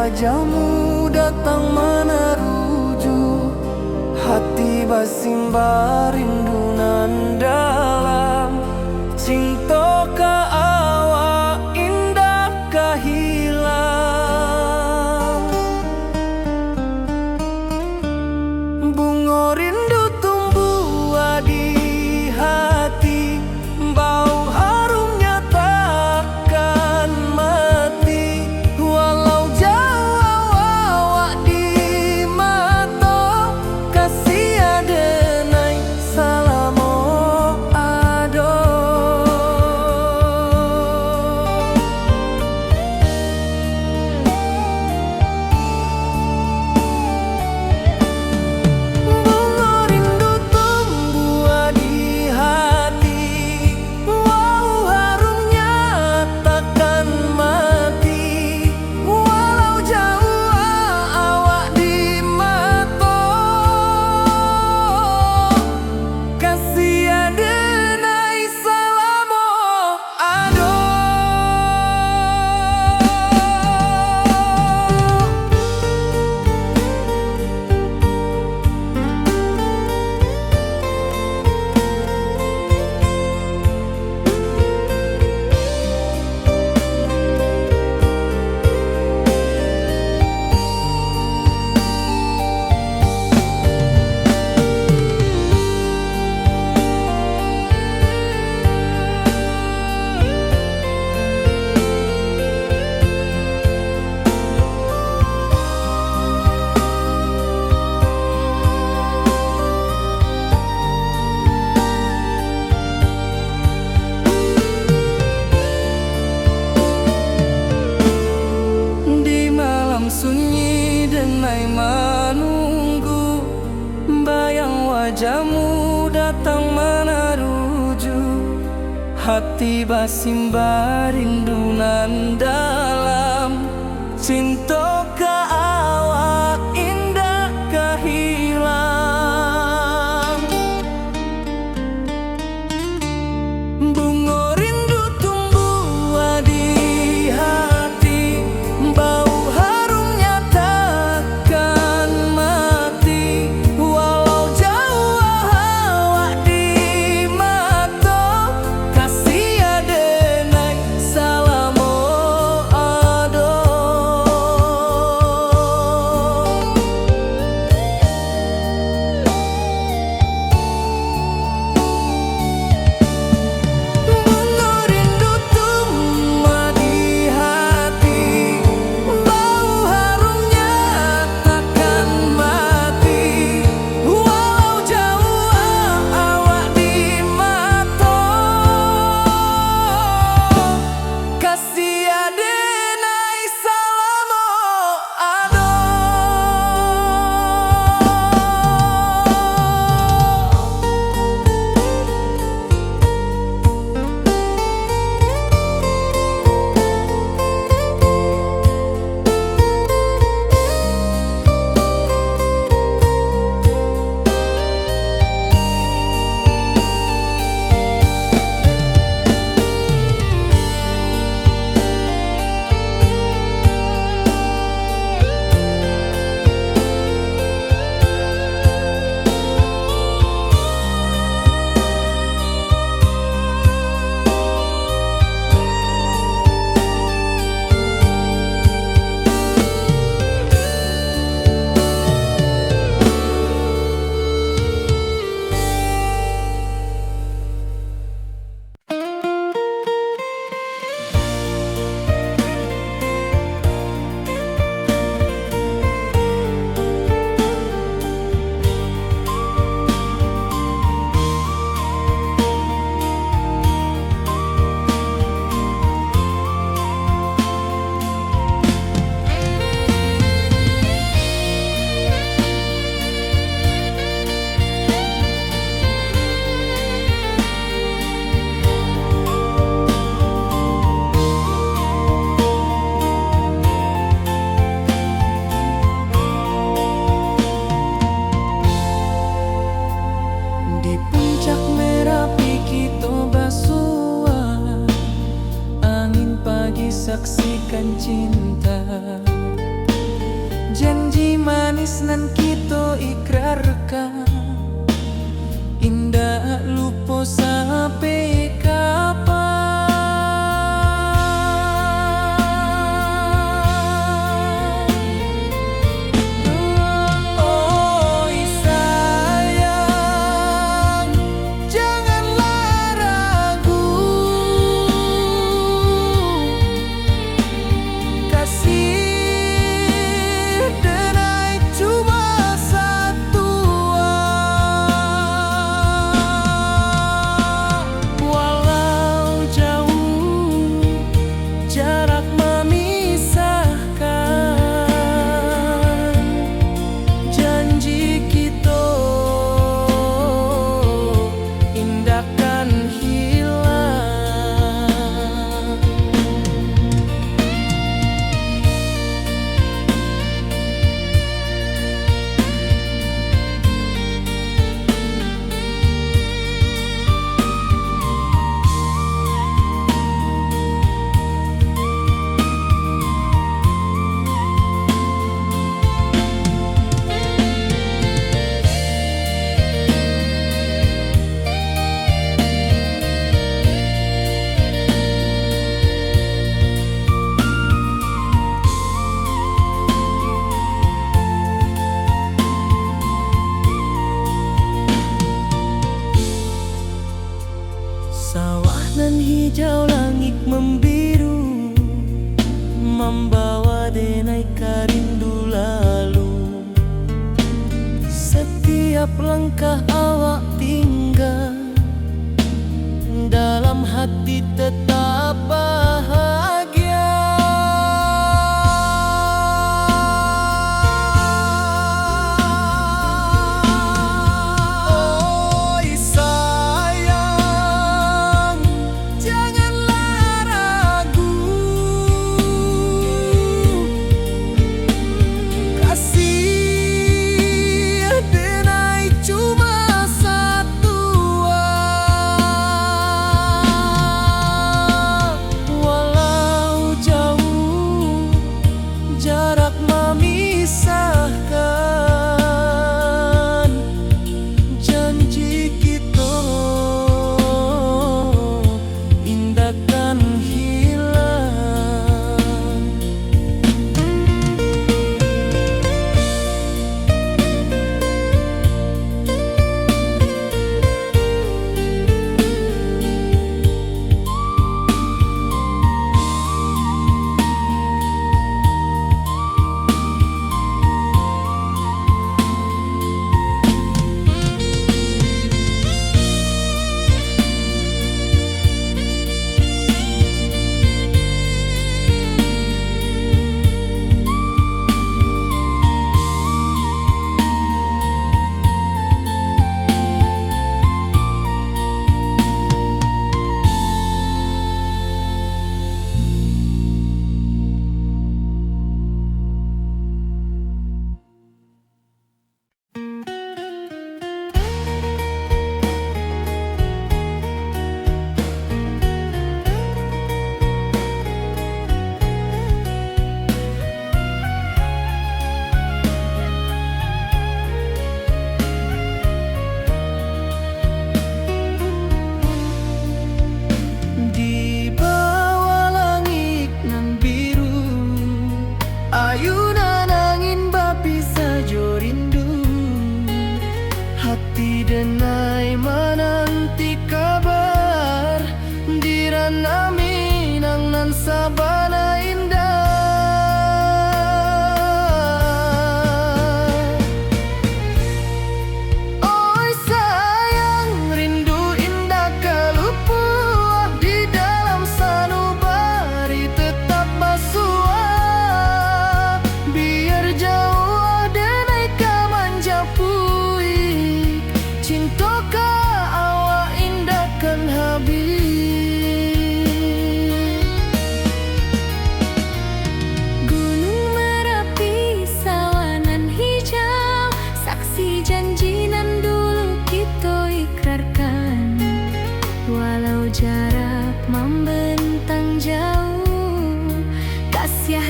wajahmu datang meneruju, hati basimba rindu nan dalam. Cinta ka awak indah kahilang, bunga rindu tumbuh di hati, bau harumnya takkan mati. Walau jauh awak di mata, kasih adenai salamo ado. Bunga rindu tumbuh di hati, wow harumnya takkan mati. Walau jauh awak di mata, kasih adenai salamo ado. Di malam sunyi denai menunggu, bayang wajahmu datang meneruju, hati basimba rindu nan dalam. Cinta ka awak indah kahilang, bunga rindu tumbuh di hati, bau harumnya takkan mati. Walau jauh awak di mata, kasih adenai salamo ado. Bunga rindu tumbuh di hati, bau harumnya takkan mati. Walau jauh awak di mata, kasih adenai salamo ado. saksikan cinta nais nan kita ikrarkan, indah lupa sampai kapan. Oi sayang, janganlah ragu, kasih denai cuma satu. Walau jauh jarak memisahkan, janji kita indahkan hilang. Sawah nan hijau, langit membiru, membawa denai karindu lalu. Setiap langkah awak tinggal, dalam hati tetap bahagia. Oi sayang, janganlah ragu, kasih denai cuma satu. Walau jauh jarak memisahkan, janji kita indahkan hilang. Di bawah langit nan biru, ayunan angin bapisa jo rindu. Hati denai menanti kabar, di ranah Minang nan sabana indah. Oi sayang, rindu indah kelupuah, di dalam sanubari tetap basua. Biar jauh denai ka manja puik, cinta ka awak indahkan habis.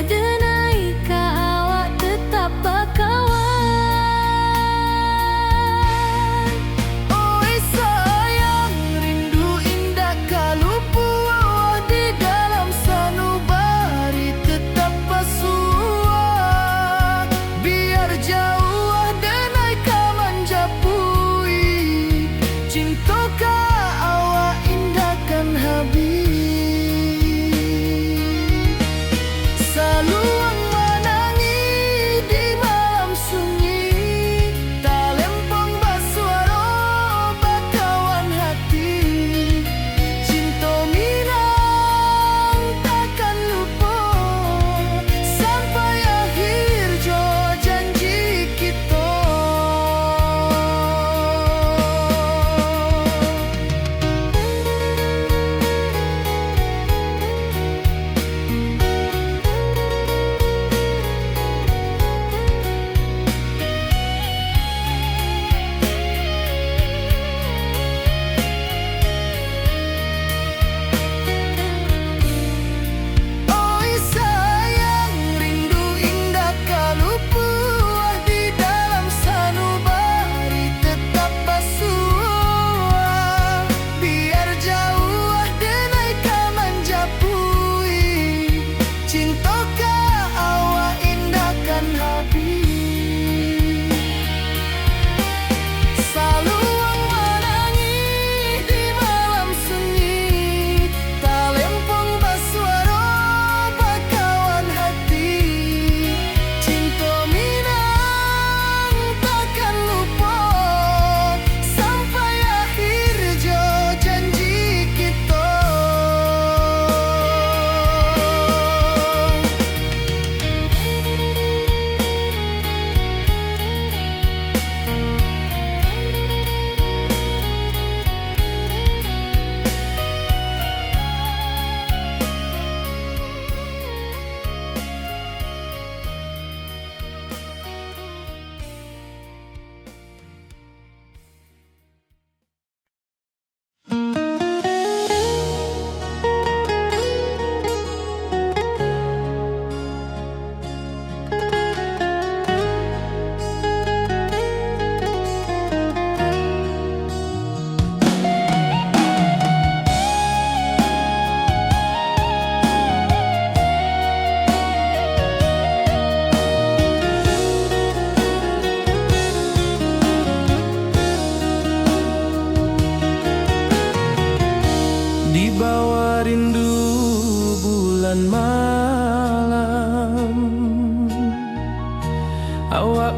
Denai ka awak tetap bakawan.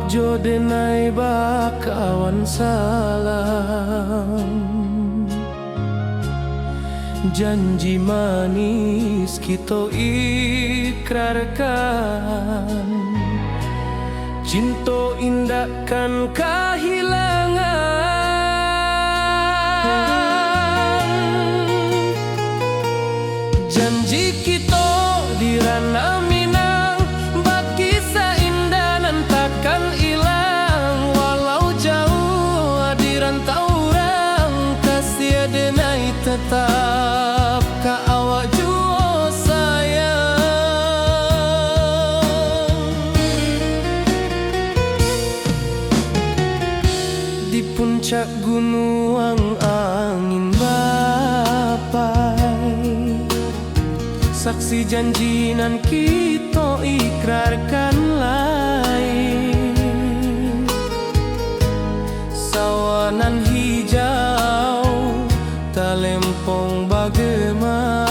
jodenai bakawan salam. Janji manis kita ikrarkan, cinta indahkan kehilangan. Janji kita di ranah Minang, bakisah indah nan takkan hilang. Walau jauh di rantau orang, kasih denai tetap ka awak jua sayang. Di puncak gunung angin bapai, saksi janji nan kita ikrarkan lain. Sawanan hijau talempong bagema,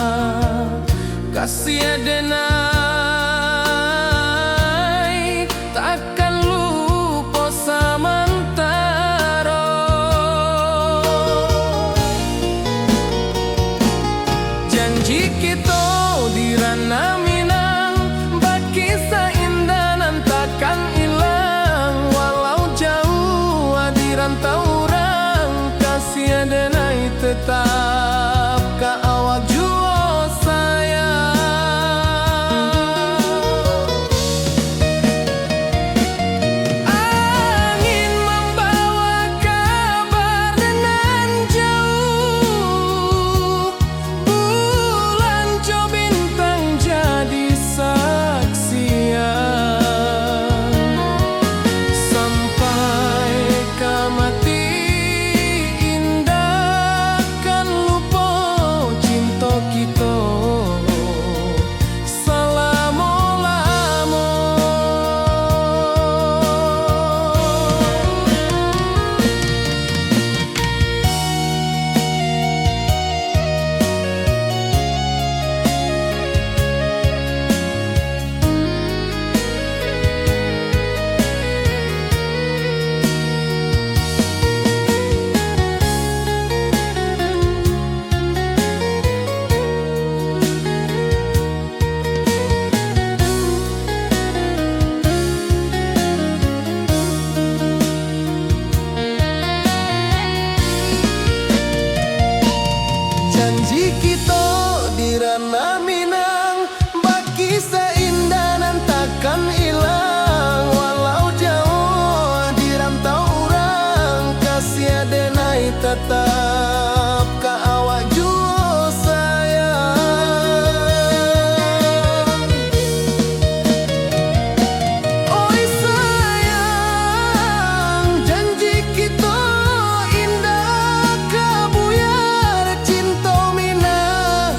kasih denai takkan lupa samantara. Janji kita di ranah Minang, bakisah indah nan takkan hilang. Walau jauh di rantau orang, kasih denai tetap ka awak jua sayang. Angin membawa kabar dengan jauh, bulan jo bintang jadi saksian. Sampai ke mati indah kan lupa cinta kita selama-lama. Janji kita di ranah Minang, bakisah indah nan takkan hilang. Walau jauh di rantau orang, kasih denai tetap ka awak jua sayang. Oi sayang, janji kita indah kabuyar cinta Minang.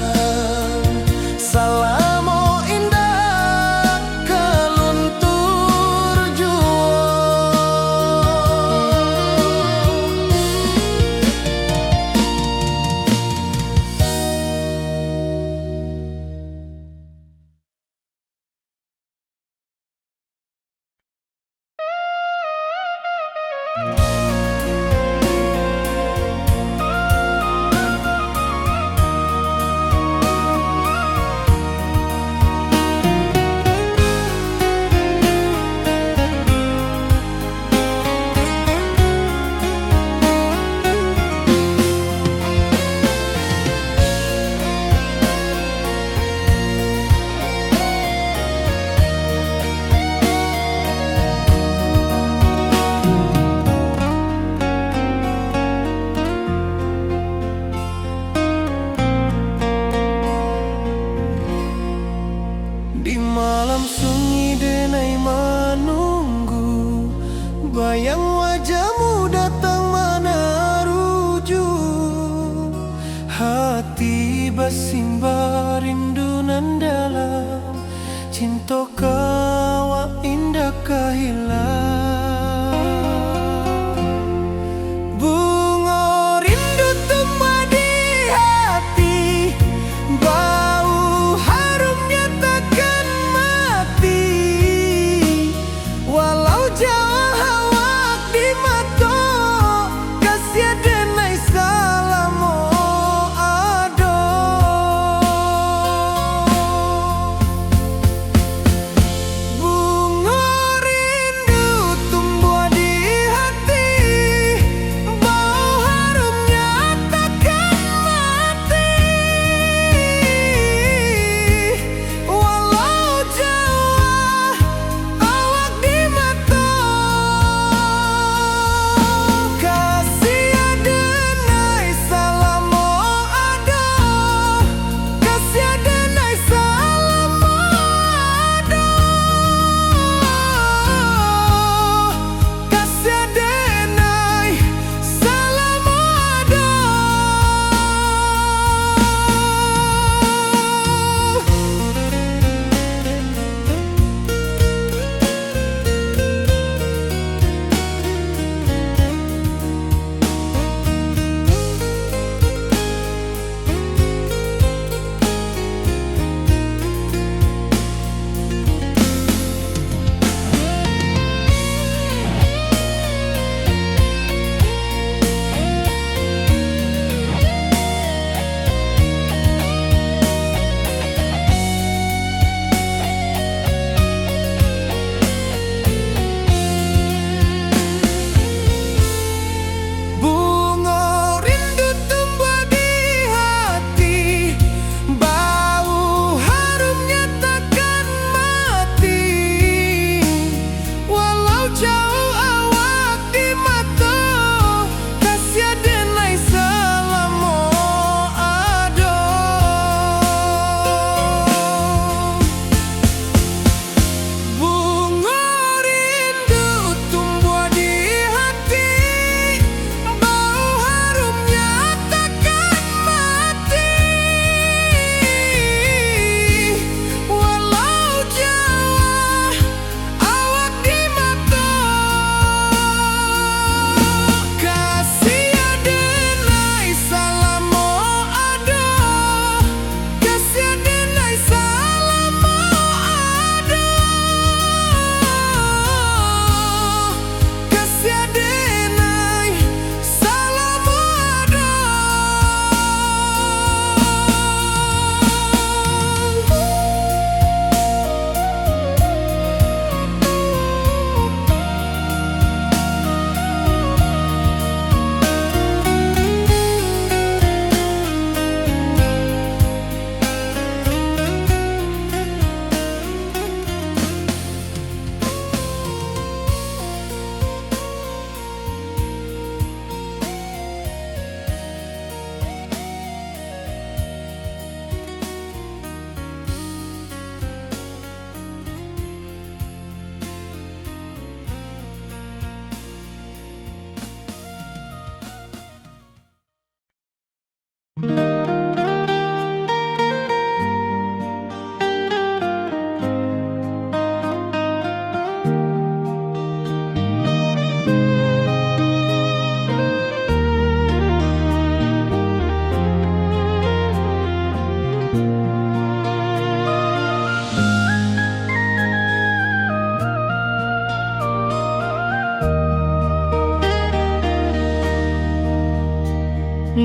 Salamo indah keluntur jua. Di malam sunyi denai menunggu, bayang wajahmu datang menaruju. Hati bersimbar rindu nan dalam, cinta kawa indah kehilang. Bunga rindu tumbuh di hati, bau harumnya takkan mati. Walau jauh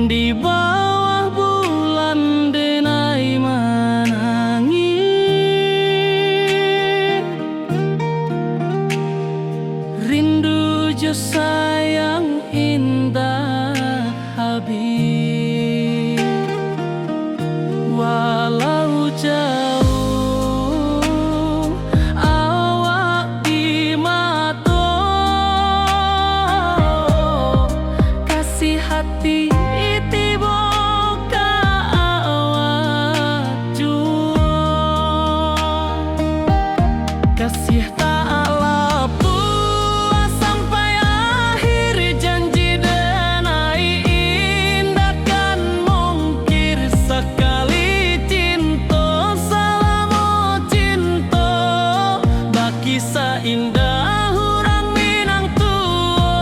Di bawah bulan denai menangi, rindu jo sayang indah habis. Walau jauh awak di mata, kasih hati tiba ka awak jua. Kasih tak lepas sampai akhir, janji denai indah kan mungkir. Sekali cinta selama cinta, baki seindah orang Minang tua.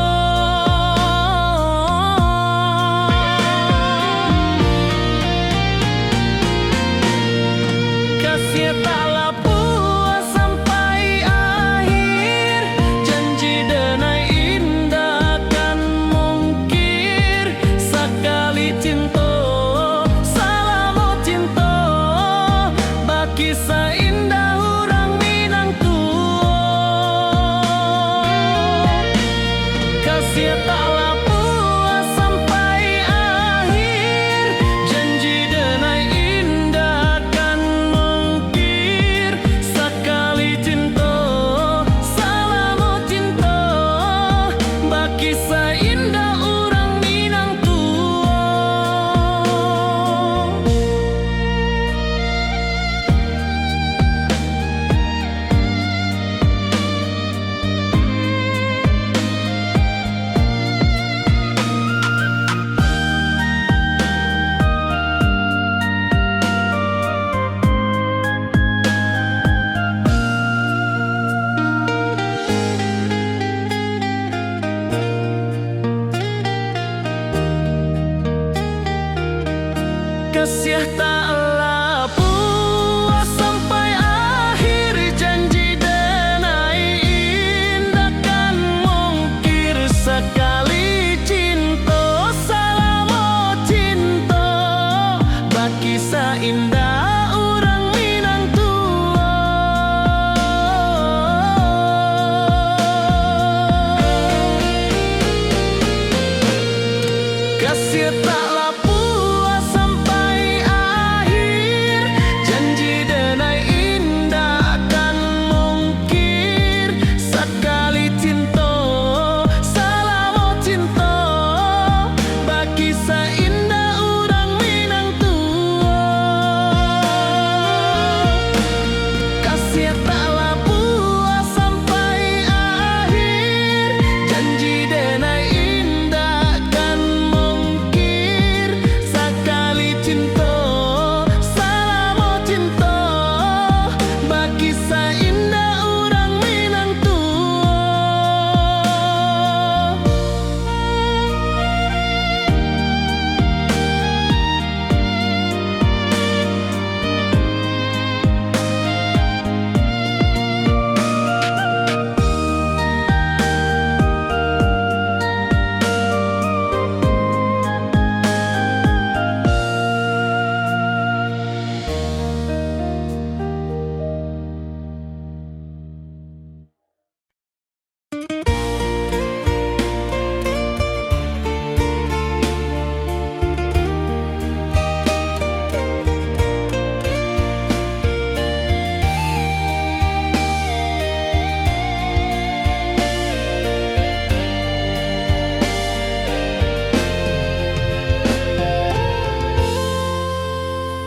Kasih tak lepas sampai akhir, janji denai indah kan mungkir. Sekali cinta selama cinta, baki seindah orang Minang tua. Kasih tak lepas sampai akhir, janji denai indah kan mungkir. Sekali cinta selama cinta, baki seindah orang Minang tua. Kasih tak lepas sampai akhir, janji denai indah kan mungkir. Sekali cinta selama cinta, baki seindah orang Minang tua. Kasih tak lepas sampai akhir, janji denai indah kan mungkir. Sekali cinta selama cinta, baki seindah orang Minang tua. Kasih tak lepas sampai akhir, janji denai indah kan mungkir. Sekali cinta selama cinta, baki seindah orang Minang tua.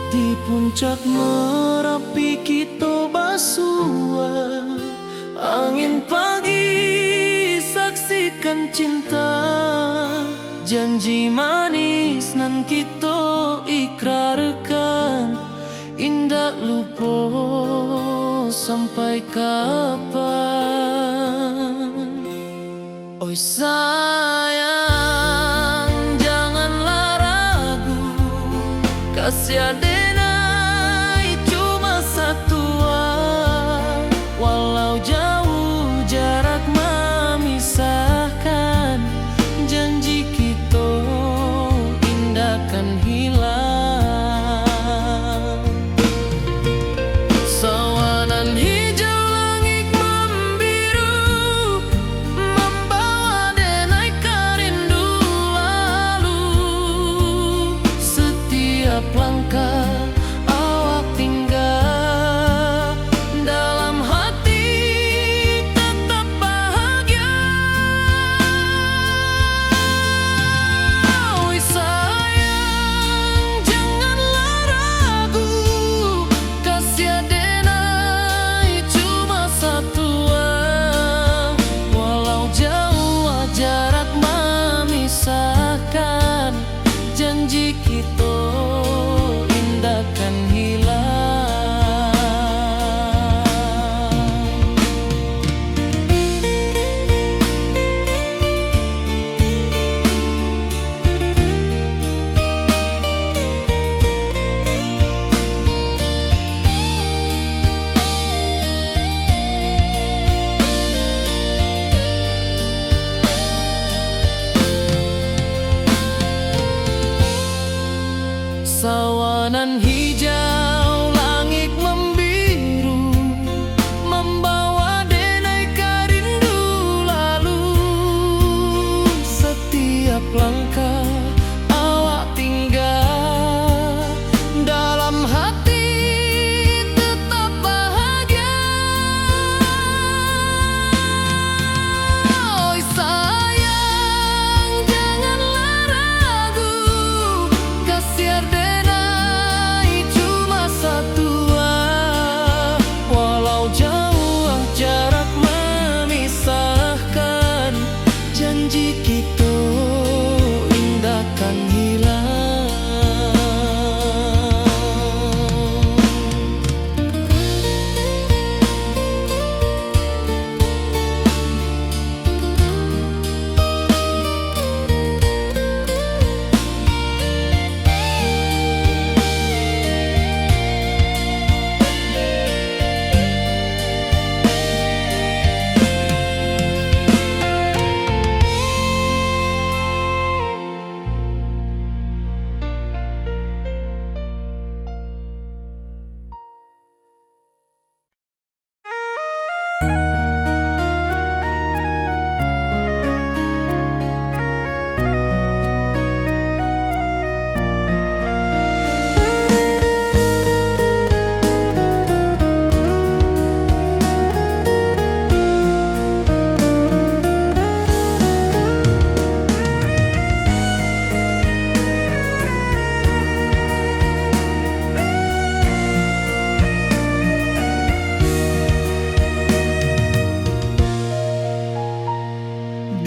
Di puncak Merapi kita basua, angin pagi saksikan cinta. Janji manis nan kita ikrarkan, indah lupa sampai kapan. Oi sayang, janganlah ragu, kasih denai cuma satu. Walau jauh jarak memisahkan, janji kita indah Sawanan hijau, langit membiru, membawa denai rindu lalu. Setiap langkah awak tinggal, dalam hati tetap bahagia. Oi sayang, janganlah ragu, kasih denai cuma satu. Walau jauh jarak memisahkan, janji kita indah kan hilang.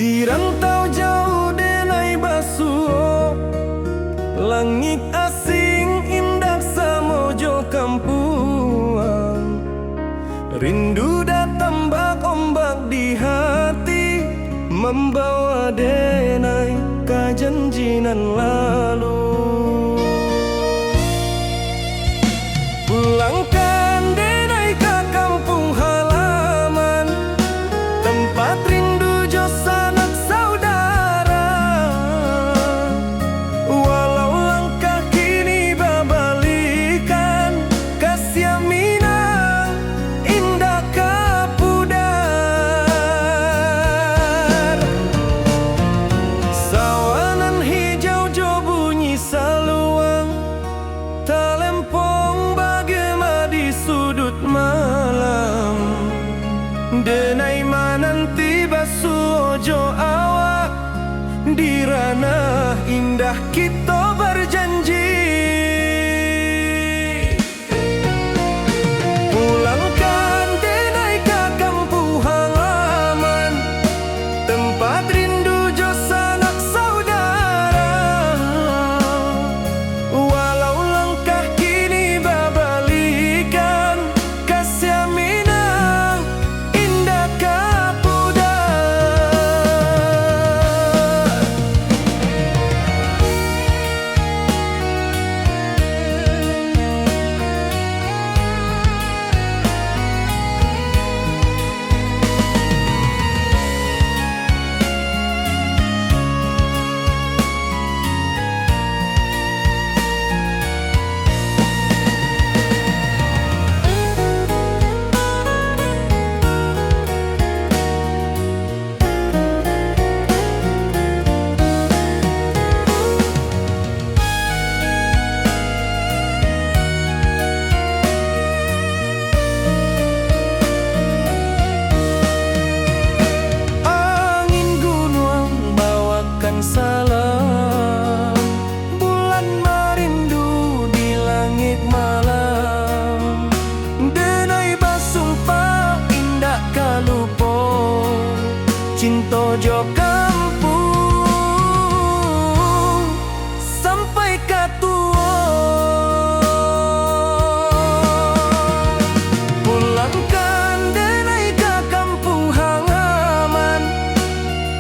Di rantau jauh denai basuh, langit asing indah samojo kampuang. Rindu datang ombak di hati, membawa denai kajanjinan lalu. Pulangkan denai ke kampung halaman, tempat rindu jo sanak saudara. Walau langkah kini babalikan, kasih minang indah kapudar. Sawanan hijau jo bunyi saluang, talempong bagema di sudut malam. Denai mananti basuh ojo awak, di ranah indah kita berjanji. Pulangkan denai ke kampung halaman, tempat rindu jo sanak saudara. Walau langkah kini babalikan, kasih minang indah kapudar. Angin gunung bawakan salam, bulan merindu di langit malam. Denai basumpah indah kalupo, cinta jo kampung sampai katua. Pulangkan denai ke kampung halaman,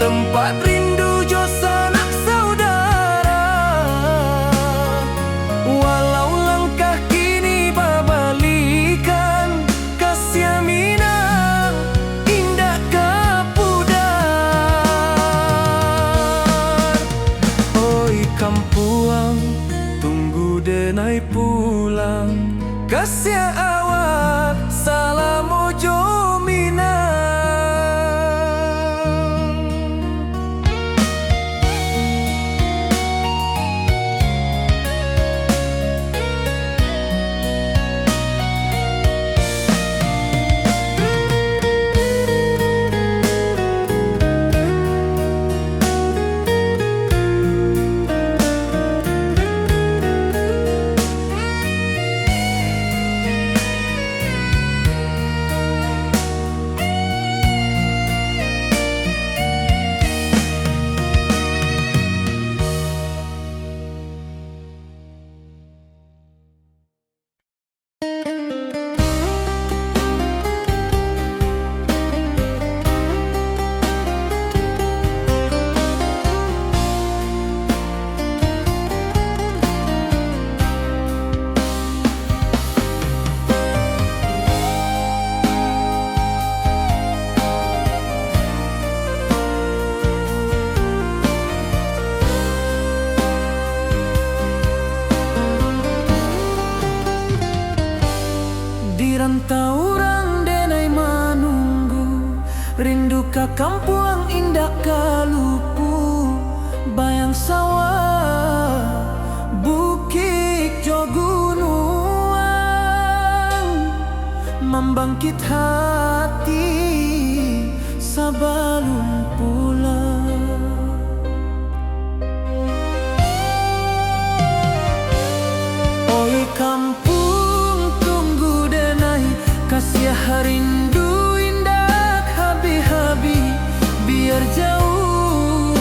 tempat rindu jo sanak saudara. Walau langkah kini babalikan, kasih minang indah kapudar. Rindu ka kampung indah kalupu, bayang sawah, bukit jo gunung, membangkit hati sebelum pulang. Oi kampung tunggu denai, kasih rindu indah habi-habi, biar jauh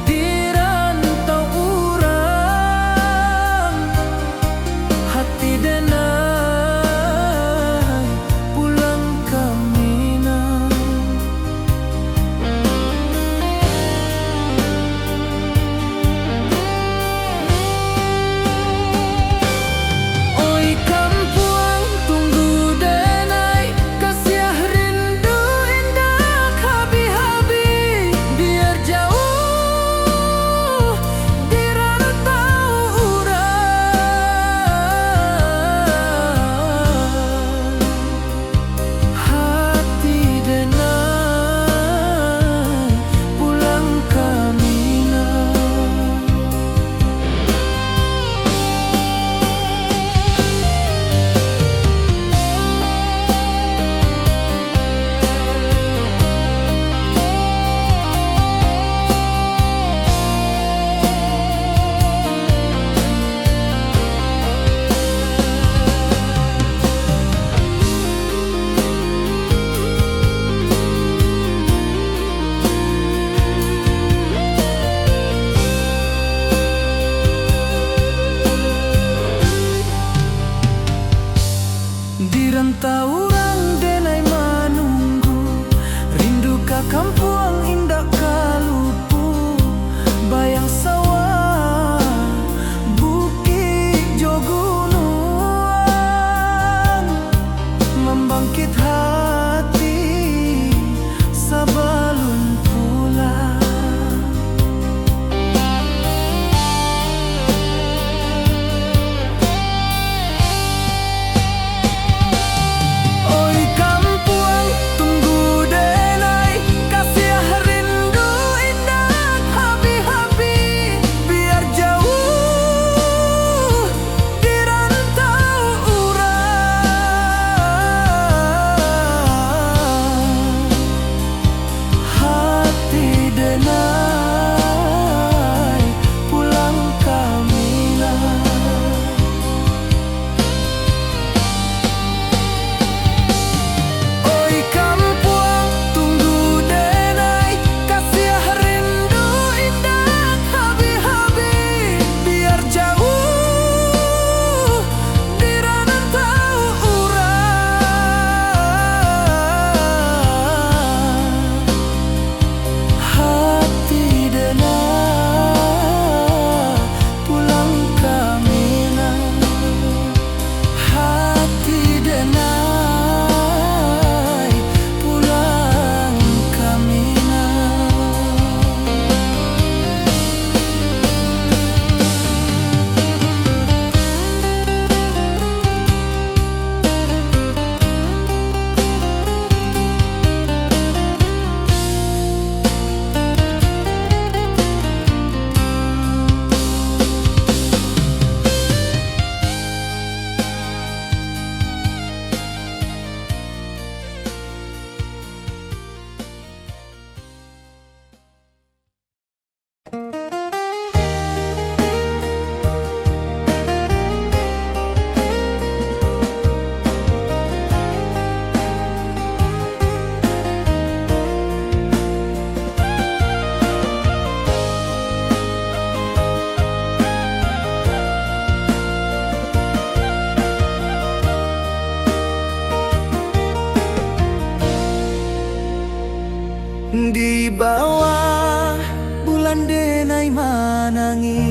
di rantau urang, hati denai pulang ke Minang. Oi kampung tunggu denai, kasih rindu indah habi-habi, biar jauh di rantau urang, hati denai pulang ke Minang. Di rantau urang denai menunggu, rindu ka kampung indah kalupu, bayang sawah, bukit jo gunung, membangkit hati sebelum pulang. Oi kampung tunggu denai, kasih rindu indah habi-habi, biar jauh di rantau urang, hati denai pulang ke Minang. Oi kampung tunggu denai, kasih rindu indah habi-habi, biar jauh di rantau urang, hati denai pulang ke Minang, hati denai pulang ke Minang. Di bawah bulan denai manangi,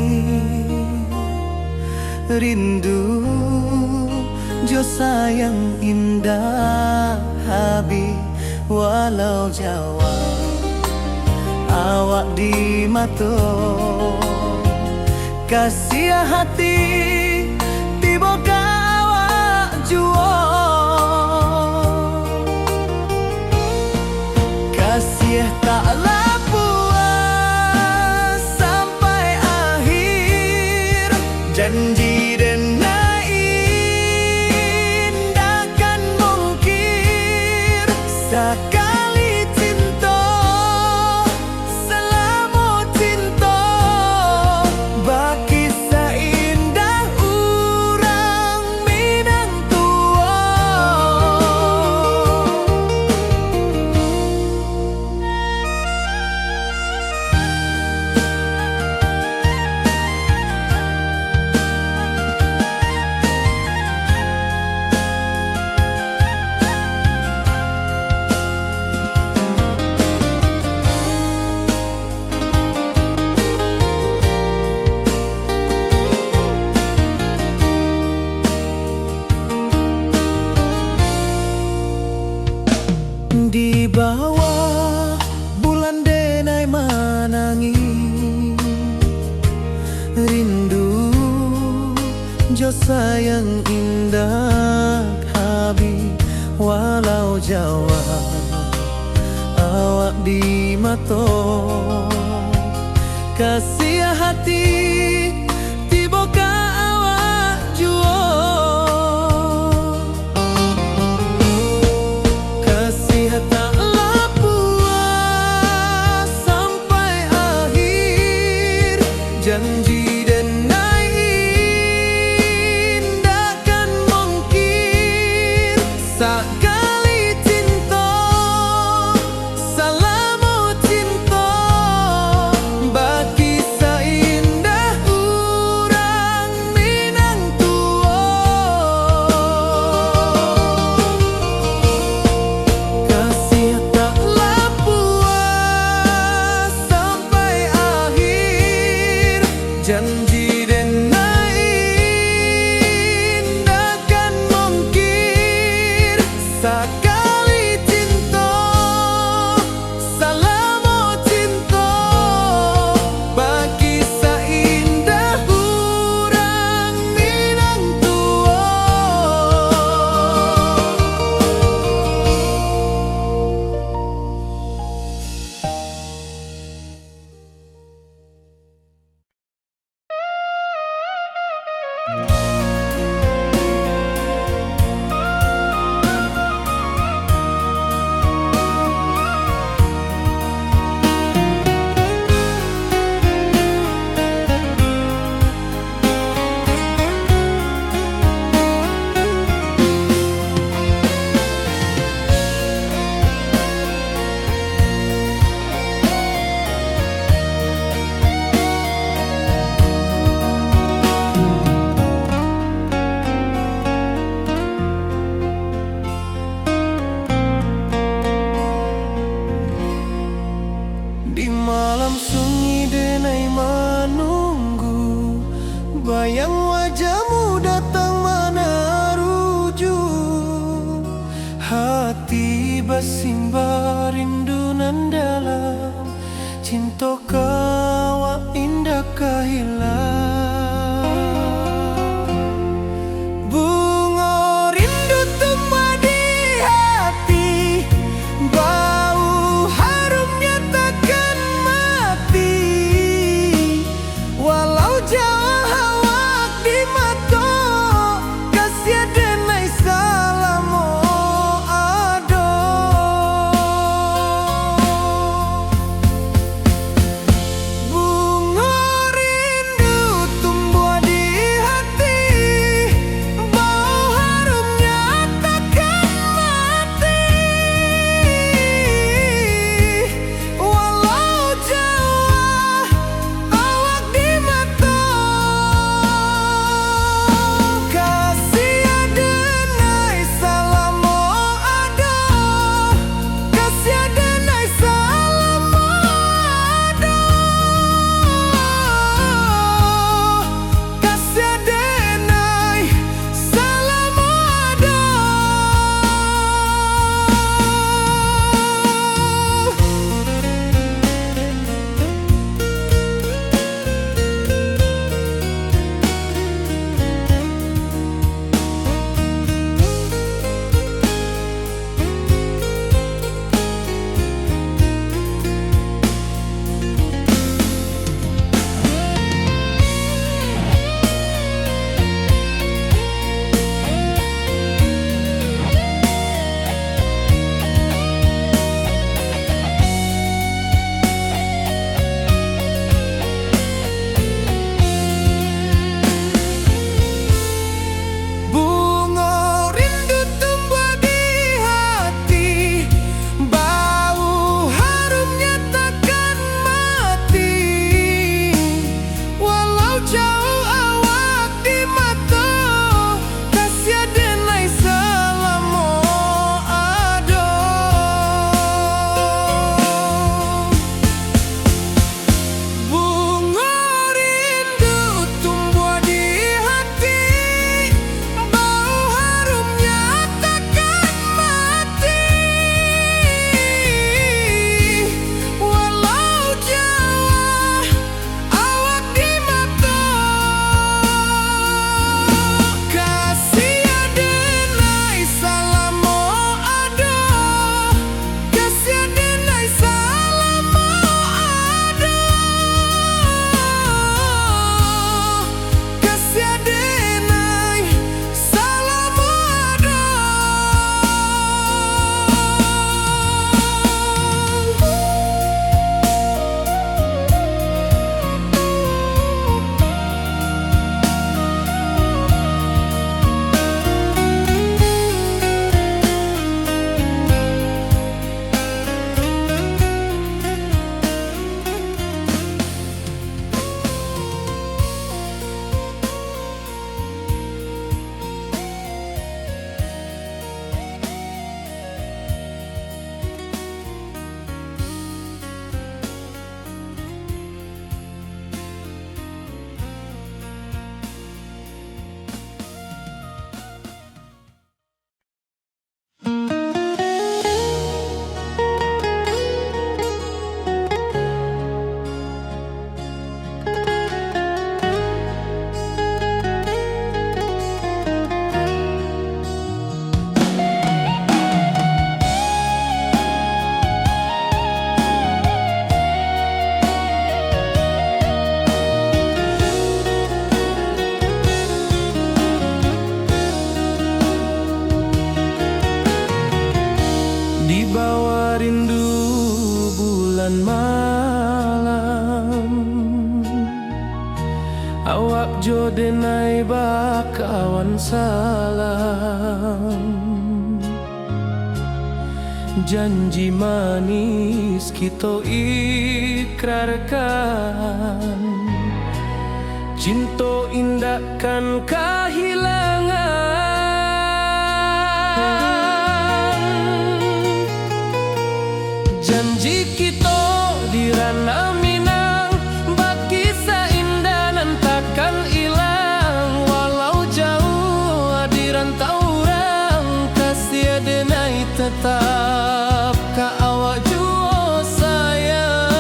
rindu jo sayang indah habi, walau Jawa awak di mato, kasih hati tiba awak jual. kasih taklah puas sampai akhir. Janji denai indakan mungkir. Sekali cinta selama cinta, baki seindah urang Minang tua. Di bawah bulan denai manangi, rindu jo sayang indah habi. Walau Jawa awak di mato, kasih hati tiba ka awak juo. Kasih taklah puas sampai akhir. Janji denai indakan mungkir. Sekali cinta selama cinta, baki seindah urang Minang tua. Kasih taklah puas sampai akhir. Janji denai indakan mungkir. Sekali cinta selama cinta, baki seindah urang Minang tua. Di malam sunyi denai menunggu, bayang wajahmu datang meneruju. Hati bersimbar rindu nan dalam, cinta kawa indah kehilang. Bunga rindu tumbuh di hati, bau harumnya takkan mati. Walau jauh awak di mata, kasih denai selama ada. Bunga rindu rindu bulan malam, awak jo denai bakawan salam. Janji manis kita ikrarkan, cinta indahkan kehilangan. Janji kita di ranah Minang, bakisah indah nan takkan hilang. Walau jauh di rantau orang, kasih denai tetap ka awak jua sayang.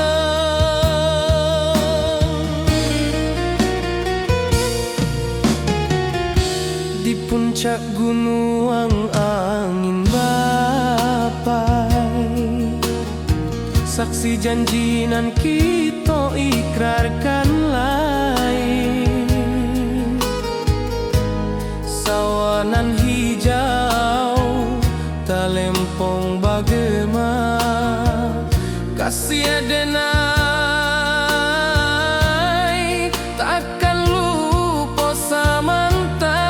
Di puncak gunung angin bapai, saksi janji nan kita ikrarkan lain. Sawanan hijau talempong bagema, kasih denai takkan lupa samantara.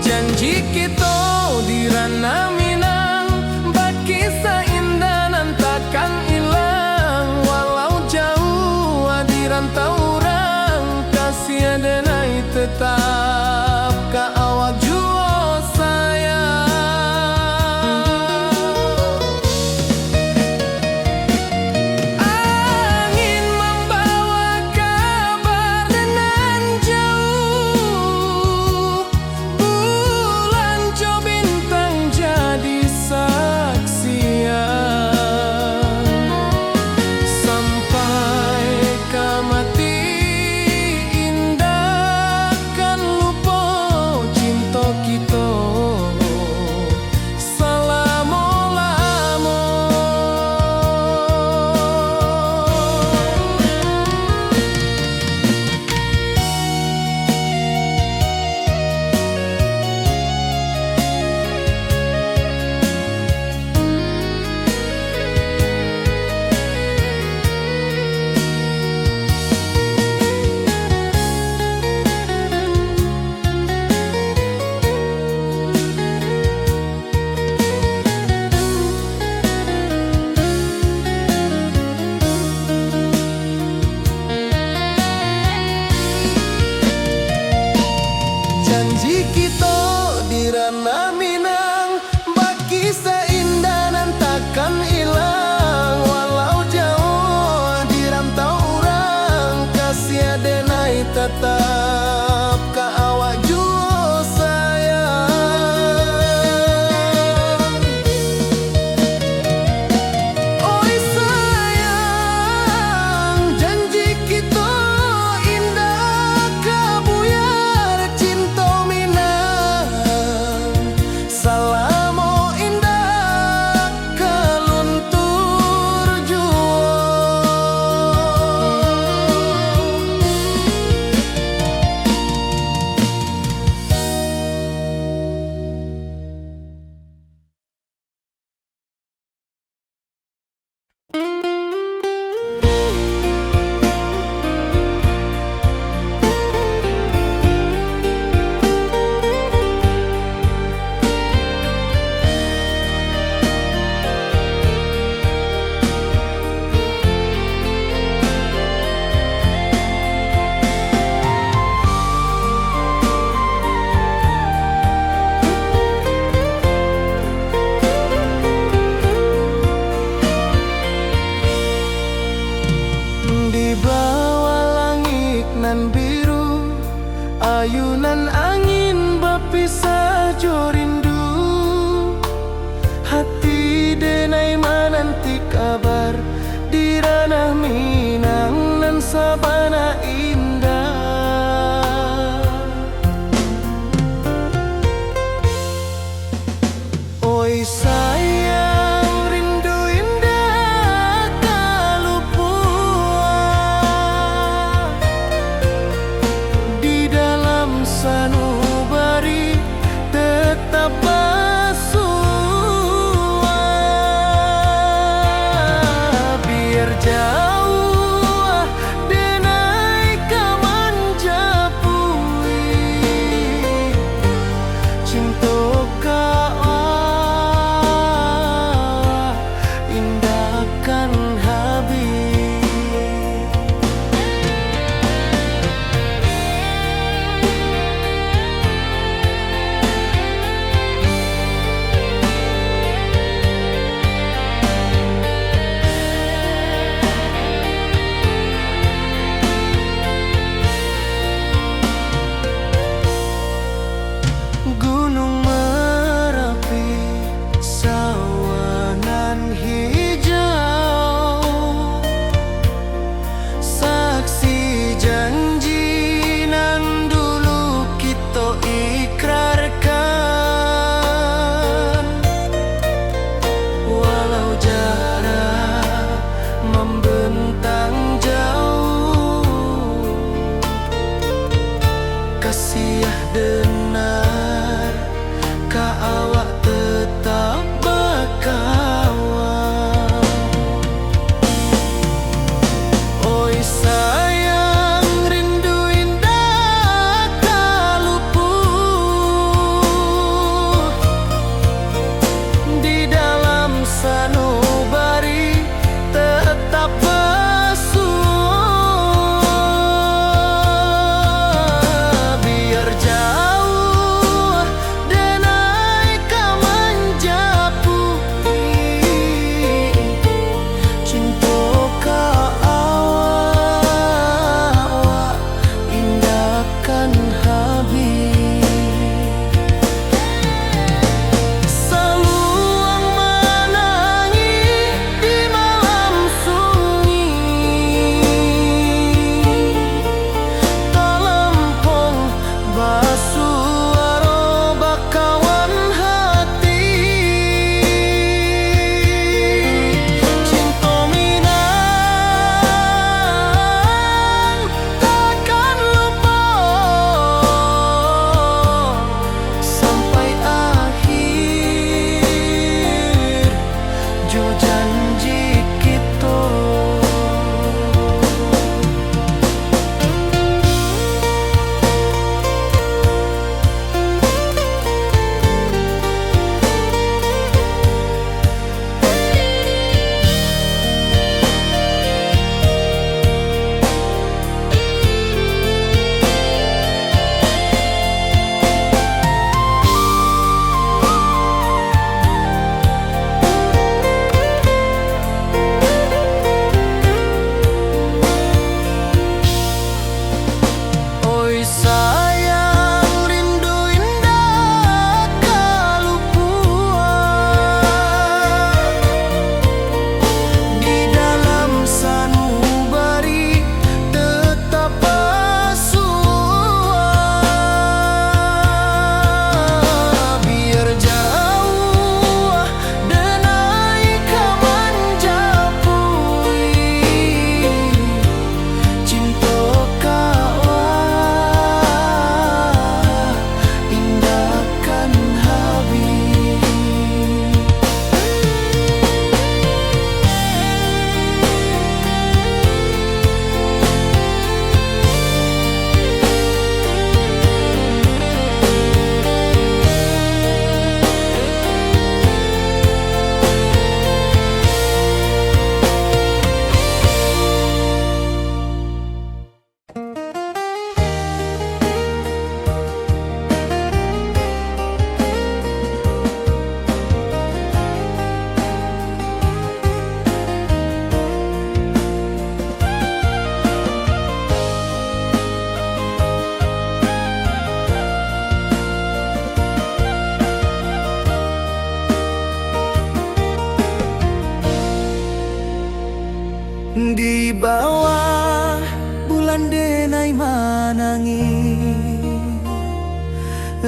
Janji kita di ranah Minang, bakisah indah nan takkan hilang. Walau jauh di rantau orang, kasih denai tetap ka awak jua sayang. Angin membawa kabar nan jauh, bulan jo bintang jadi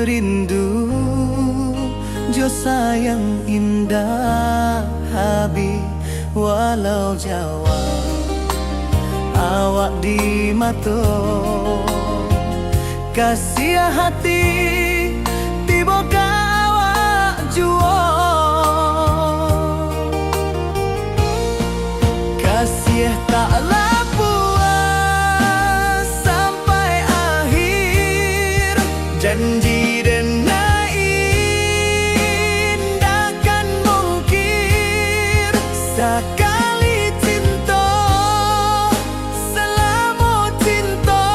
rindu jo sayang indah habi walau jauh awak di mato kasih hati tiba awak juo kasih taklah puas sampai akhir janji dan indahkan mungkir sekali cinta selama cinta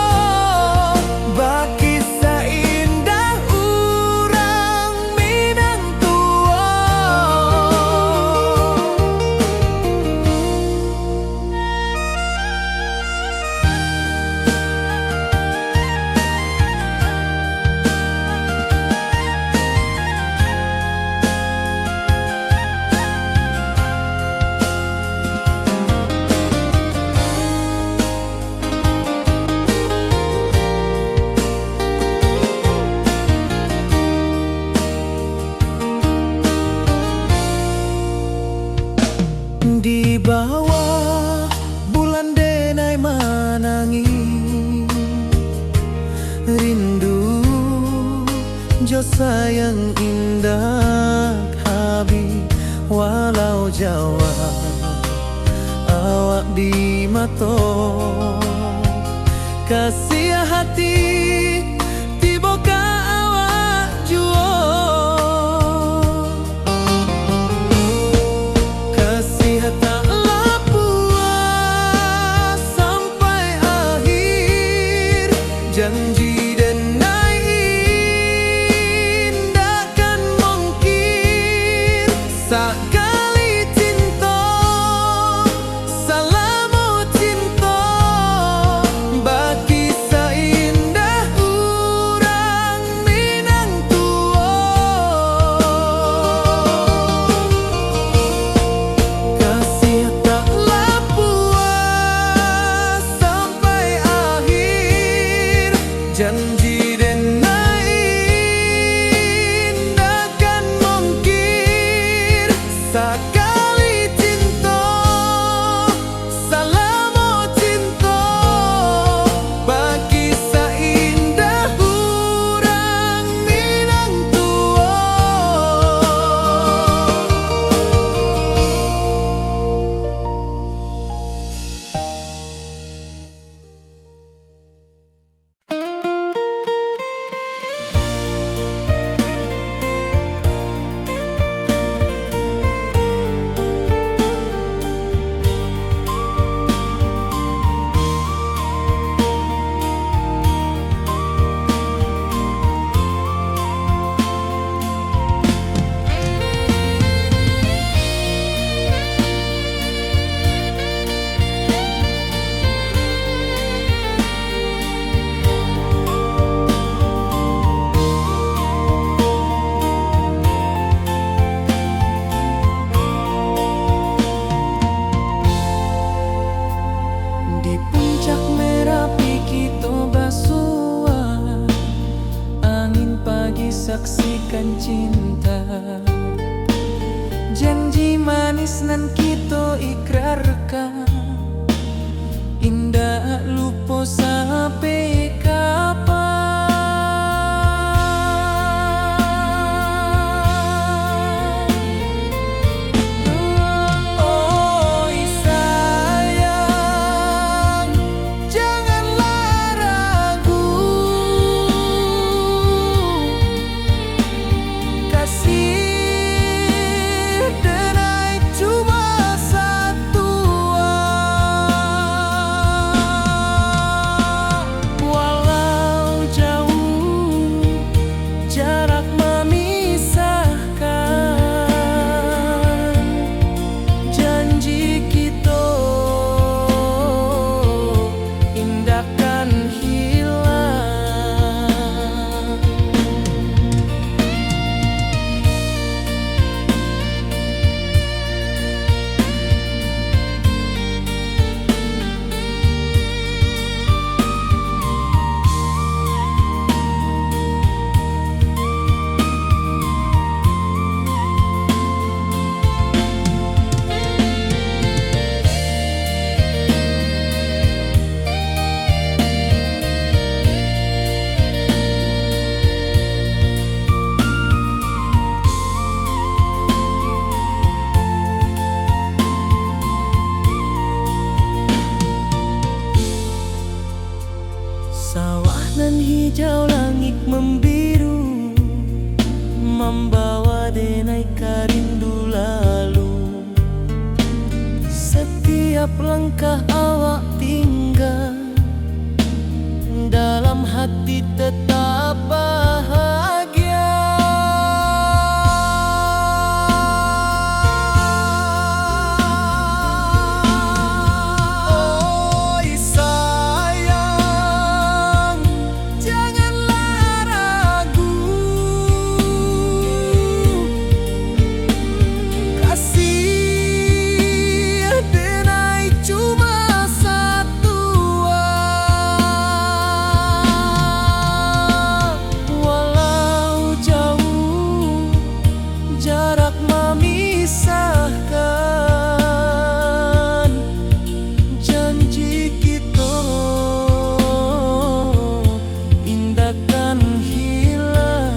baki seindah urang minang tua. Di bawah bulan denai manangi rindu jo sayang indah habi walau jawa awak di mato kasih hati tiba ka awak juo taklah puas sampai akhir janji dan indahkan mungkir sekali cinta selama cinta baki seindah urang minang tua kasih taklah puas sampai akhir janji dan indahkan mungkir sekali cinta selama cinta baki seindah urang minang tua. Di puncak Merapi kita basua angin pagi saksikan cinta janji manis nan kita ikrarkan indah lupa sampai kapan. Oi sayang janganlah ragu kasih denai cuma satu membawa denai karindu lalu. Setiap langkah awak tinggal, dalam hati tetap bahagia. Oi sayang, janganlah ragu, kasih denai cuma satu. Walau jauh jarak memisahkan, janji kita indahkan hilang.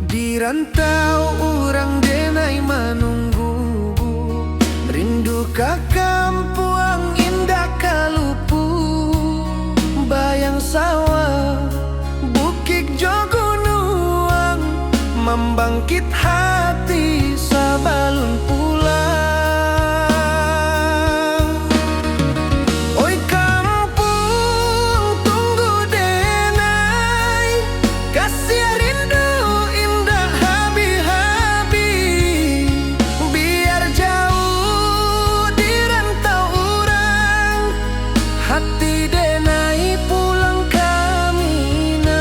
Di rantau orang denai menunggu, rindu ka kampuang indah kalupu. Bayang sawah, bukit jo gunung, membangkit hati sabalun pulang. Oi kampung tunggu denai, kasih rindu indah habi-habi. Biar jauh di rantau orang, hati denai pulang ke Minang.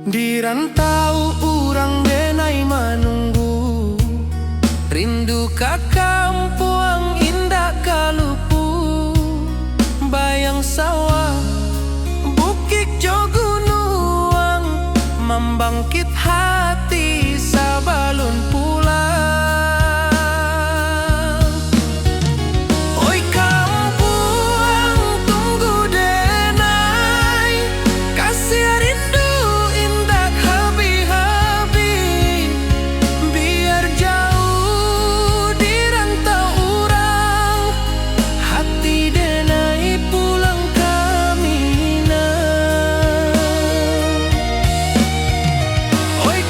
Di rantau urang denai menunggu, rindu ka kampuang indah kalupu. Bayang sawah, bukit jo gunung, membangkit hati sabalun pulang. Oi kampuang tunggu denai, kasih rindu indah habi-habi. Biar jauh di rantau orang, hati denai pulang ke Minang. Oi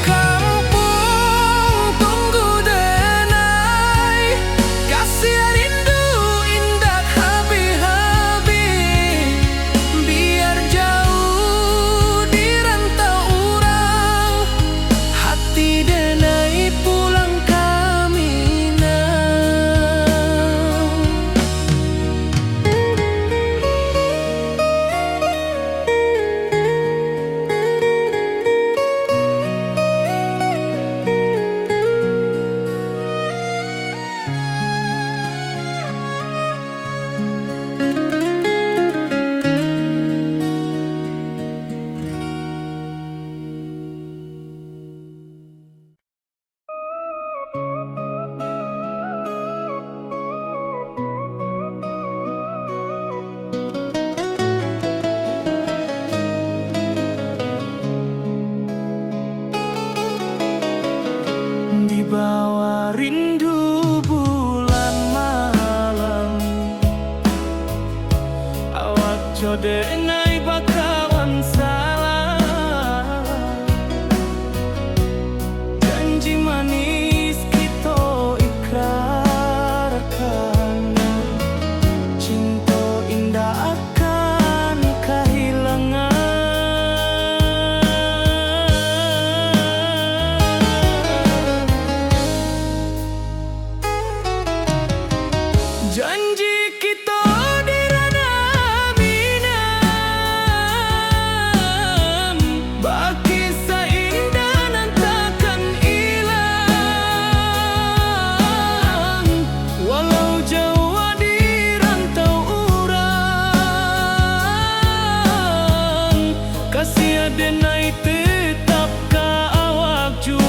bawa rindu bulan malam. Awak jode nai bakawan salah. Janji manis kita ikrarkan, cinta indah akan kehilangan. Janji kita di ranah minam, bagi seindah nan takkan hilang. Walau jauh di rantau urang, kasih adenai tetap ka awak jua.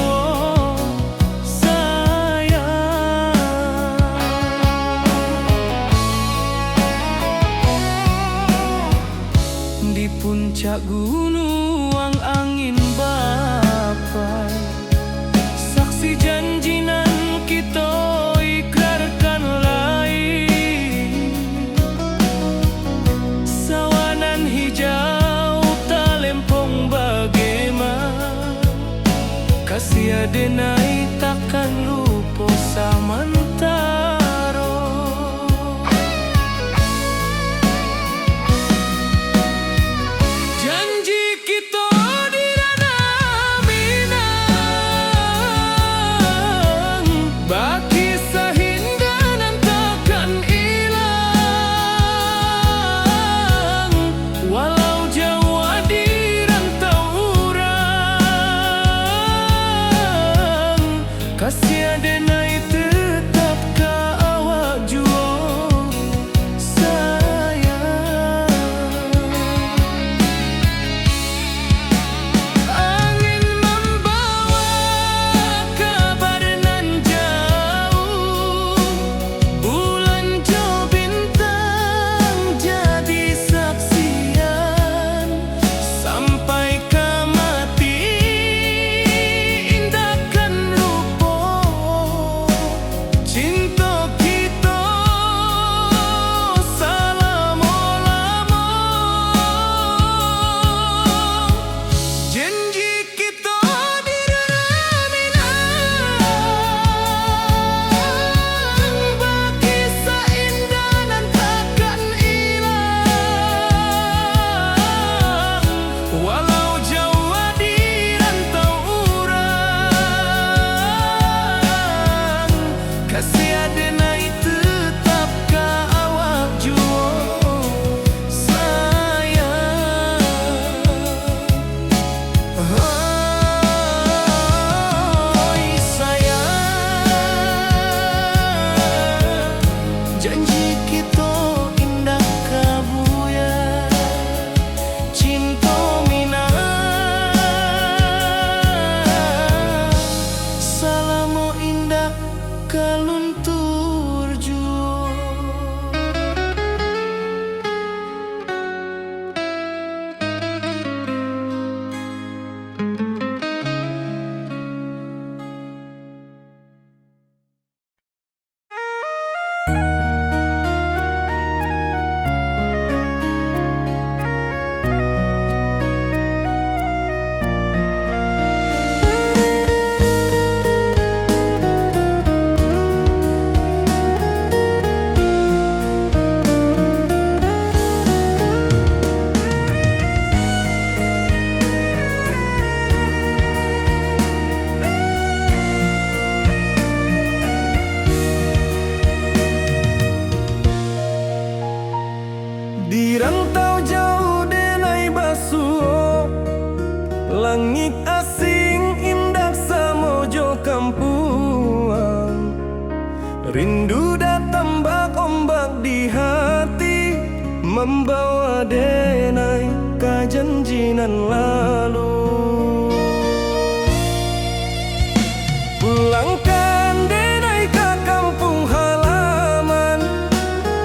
Di puncak gunung angin bapai, saksi janji nan kita ikrarkan lain. Sawanan hijau talempong bagaimana, kasih adenai takkan lupa samantara. Janji kita di ranah minang, bagi sahindah nan takkan hilang. Walau jauh di rantau urang, kasih adenai tetap ka awak jua. Kasih adenai tetap ka awak jua, sayang. Oi sayang, janji kita indah kabuya, cinta minang, salamu indah kaluntur jua. Di rantau jauh denai basuh, langit asing indah samojo kampuan. Rindu datang bak ombak di hati, membawa denai ka janjinan lalu. Pulangkan denai ka kampung halaman,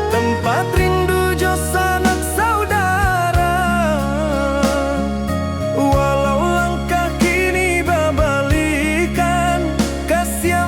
tempat rindu jo sanak saudara. Walau langkah kini babalikan, kasih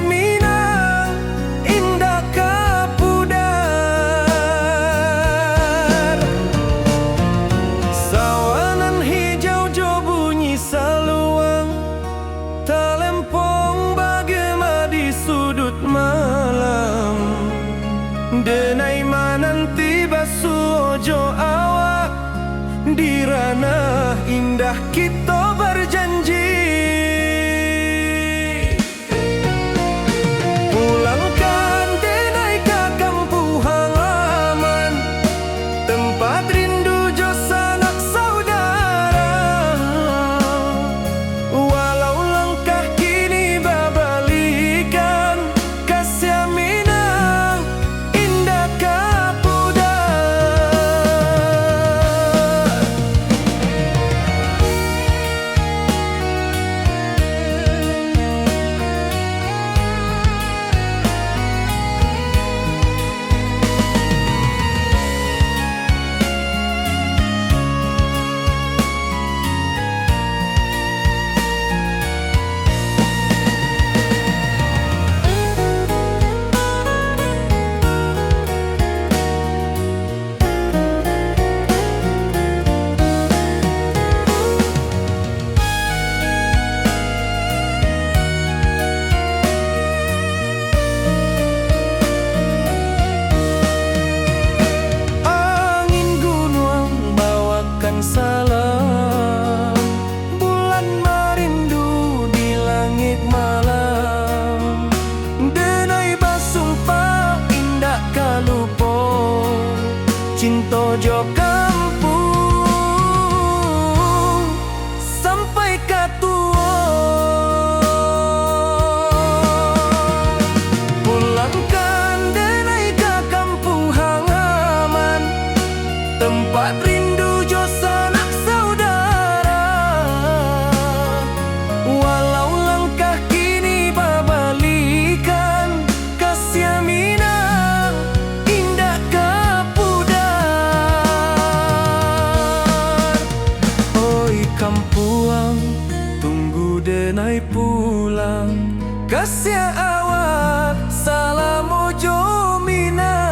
denai pulang kasih awak salam ojo minang.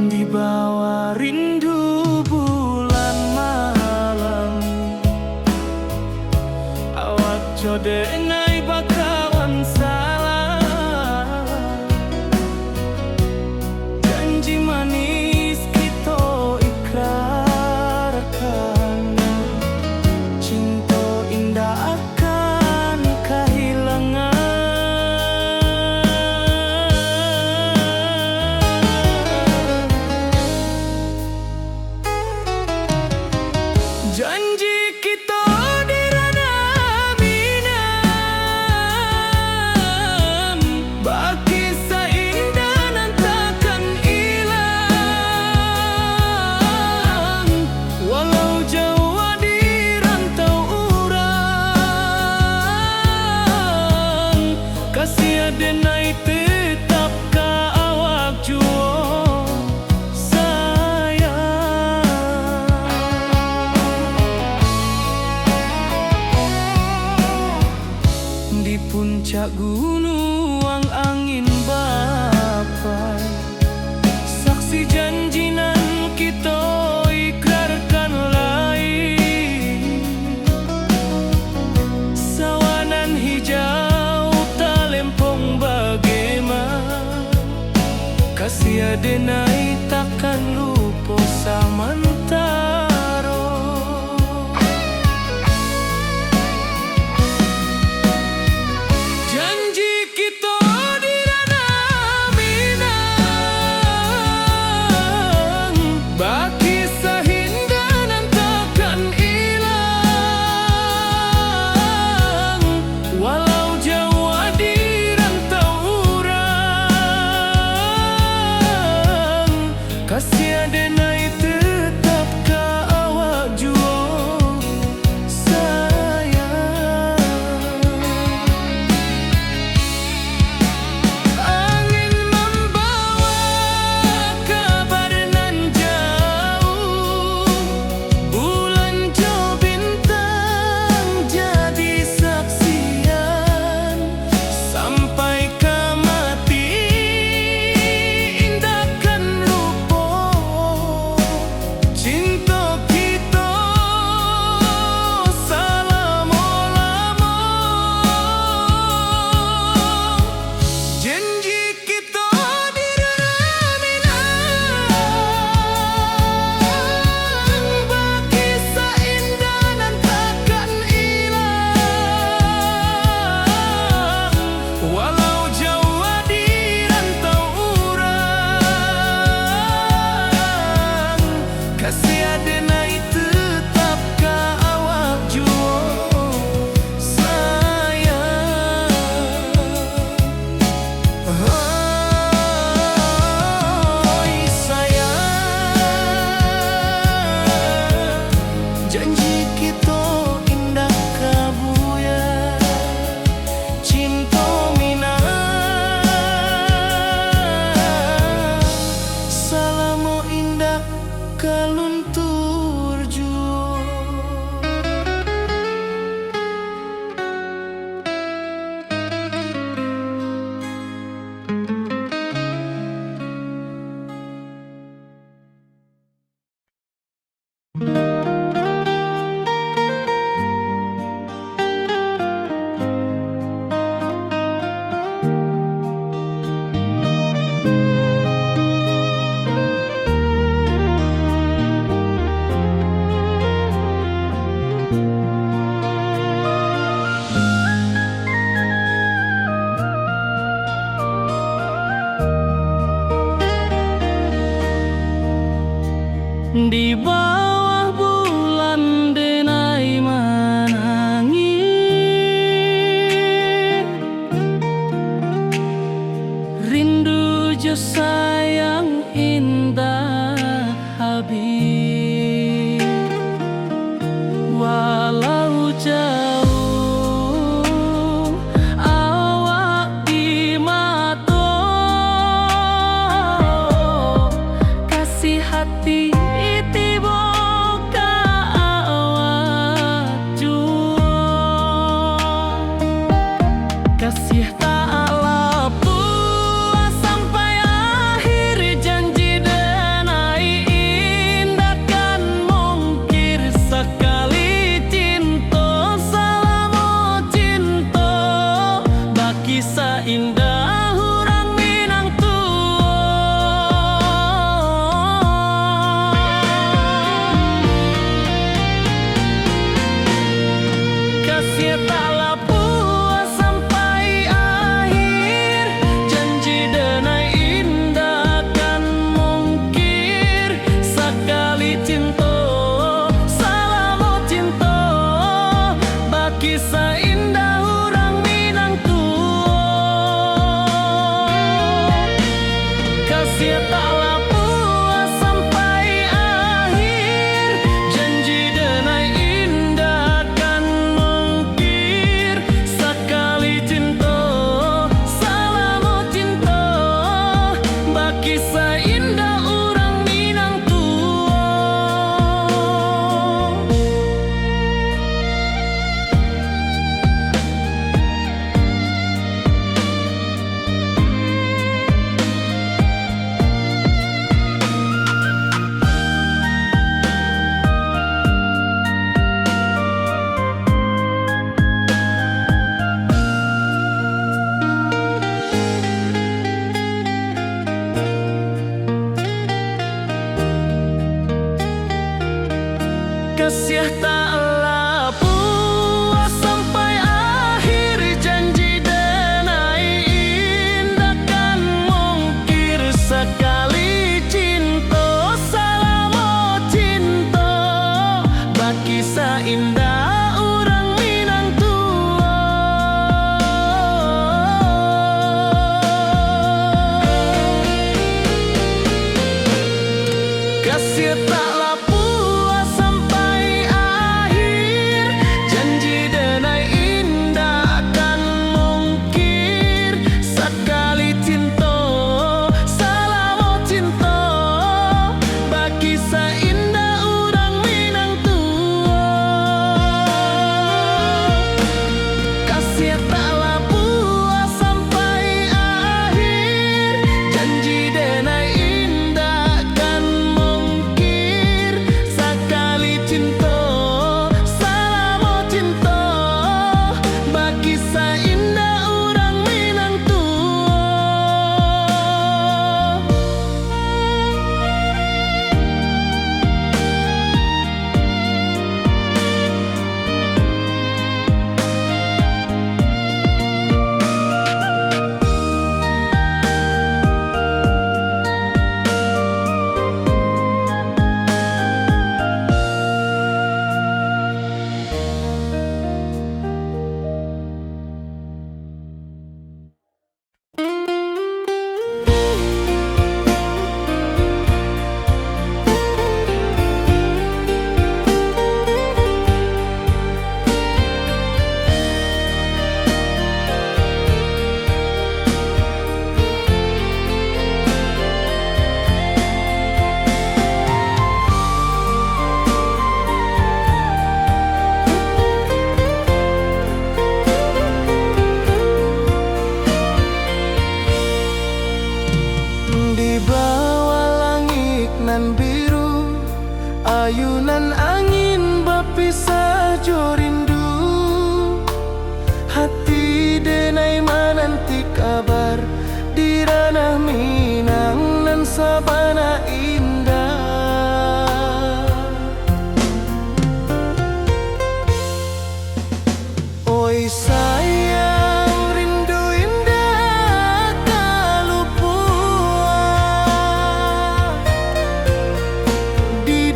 Di bawah rindu bulan malam, awak jodenai bakawan salah. Janji manis kita ikrarkan, cinta indah akan kehilangan. Janji kita di ranah minam, baki seindah nan takkan hilang. Walau jauh di rantau urang, kasih denai tetap ka awak juo. Di puncak gunung angin bapai, saksi janji nan kita ikrarkan lain. Sawanan hijau talempong bagaimana, kasih denai takkan lupa samantaro. Janji kita di ranah minang, baki sahindah nan takkan hilang. Walau jauh di rantau urang, kasih denai tetap ka awak juo sayang. Angin membawa kabar nan jauh, bulan jo bintang jadi saksian. Sampai ke mati indahkan lupa Di bawah bulan denai menangi, rindu jo sayang indah habis. Walau jauh awak di mata, kasih hati tiba ka awak jua. Kasih tak lepas sampai akhir, janji denai indah kan mungkir. Sekali cinta selama cinta, baki seindah orang Minang kasih taklah puas sampai akhir, janji denai indah kan mungkir. Sekali cinta selama cinta, baki seindah orang Minang kasih taklah puas sampai akhir, janji denai indah kan mungkir. Sekali cinta selama cinta, baki seindah orang Minang kasih taklah puas sampai akhir, janji denai indah kan mungkir. Sekali cinta selama cinta, baki seindah orang Minang kasih taklah puas sampai akhir, janji denai indah kan mungkir. Sekali cinta selama cinta, baki seindah orang Minang kasih taklah puas sampai akhir, janji denai indah kan mungkir. Sekali cinta selama cinta, baki seindah orang Minang di bawah langit nan biru, ayunan angin berpisah jo rindu. Hati denai menanti kabar di ranah Minang nan sabana indah. Oi sayang, rindu indah kalau puas di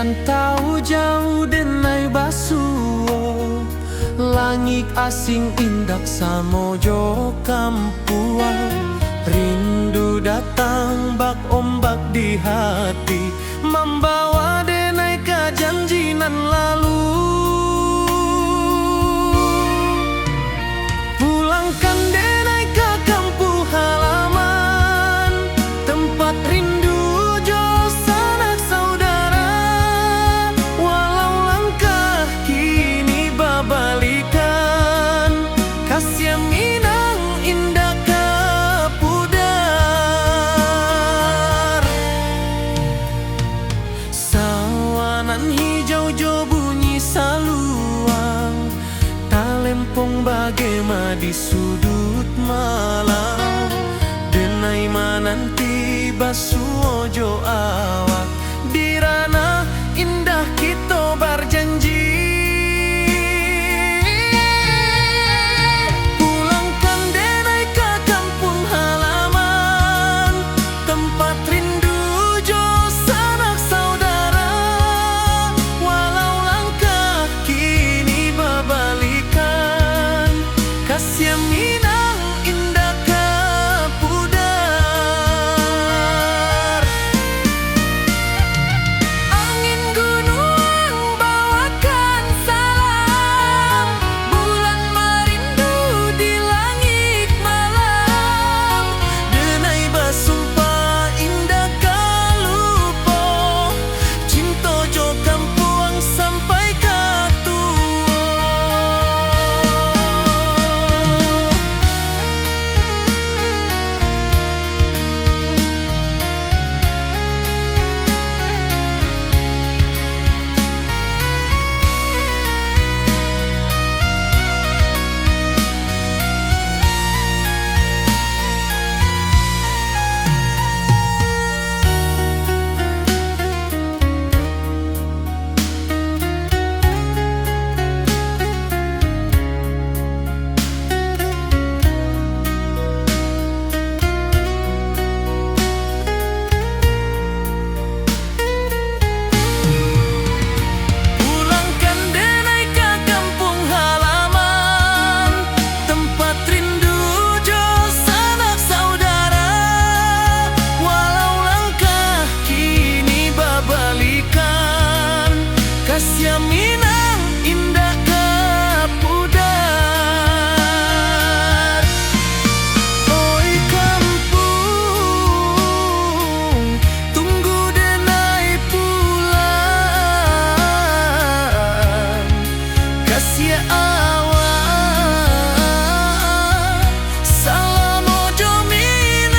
rantau jauh denai basuo, langit asing indak samojo kampuan. Rindu datang bak ombak di hati, membawa denai ke janjinan lalu. Pulangkan denai ke kampung halaman, tempat rindu jo sanak saudara. Walau langkah kini babalikan, kasih Minang indah ke pudar. Sawanan hijau jo bunyi saluang, talempong bagema di sudut malam. Denai mananti basuo jo awak, di ranah indah kita berjanji. Pulangkan denai ke kampung halaman, tempat rindu jo sanak saudara. Walau langkah kini babalikan, kasih Minang indah ke pudar. Angin gunung bawakan salam, bulan merindu di langit malam. Denai basumpah indah kalupo, cinta jo kampuang sampai ke tua. Pulangkan denai ke kampung halaman, tempat rindu jo sanak saudara. Walau langkah kini babalikan, kasih Minang indah ke pudar. Oi kampung, tunggu denai pulang, kasih awak salam ojo Minang.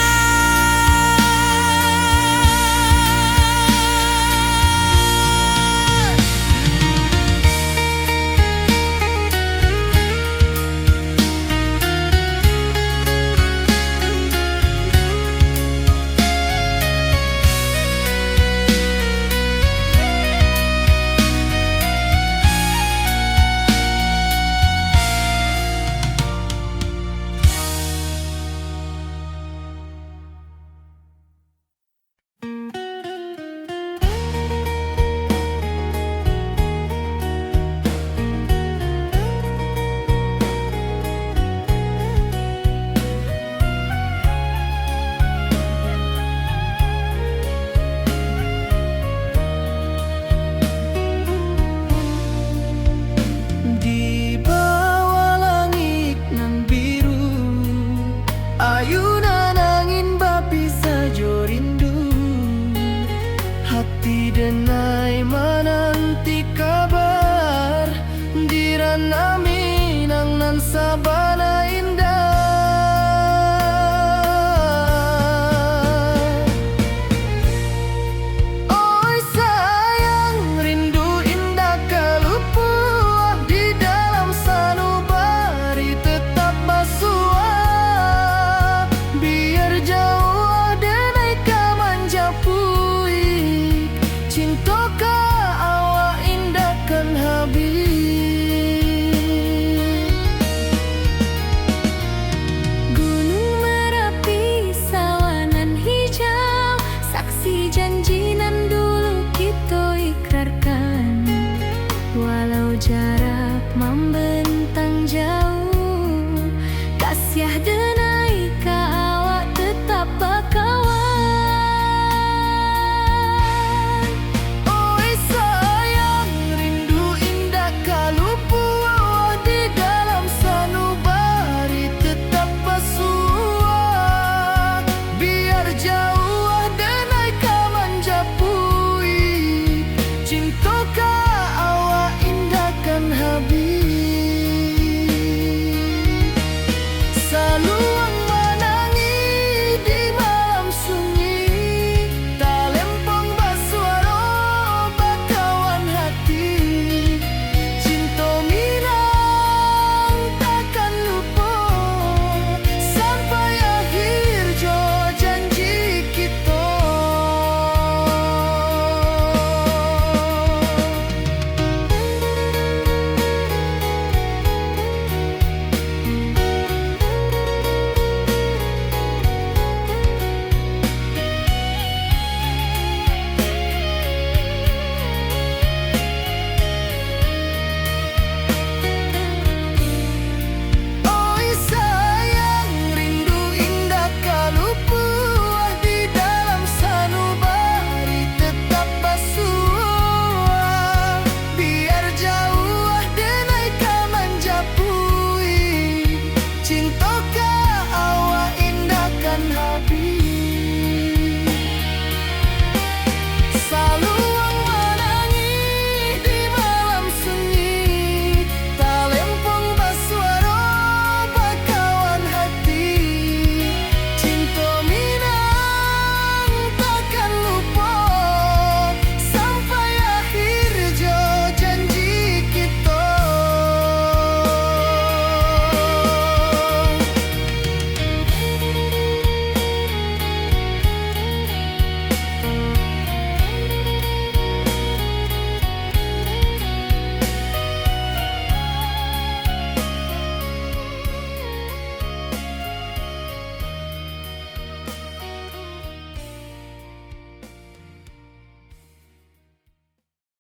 Di bawah langit nan biru, ayunan angin bapi sajo rindu. Hati denai menanti kabar, di ranah Minang nan sabar.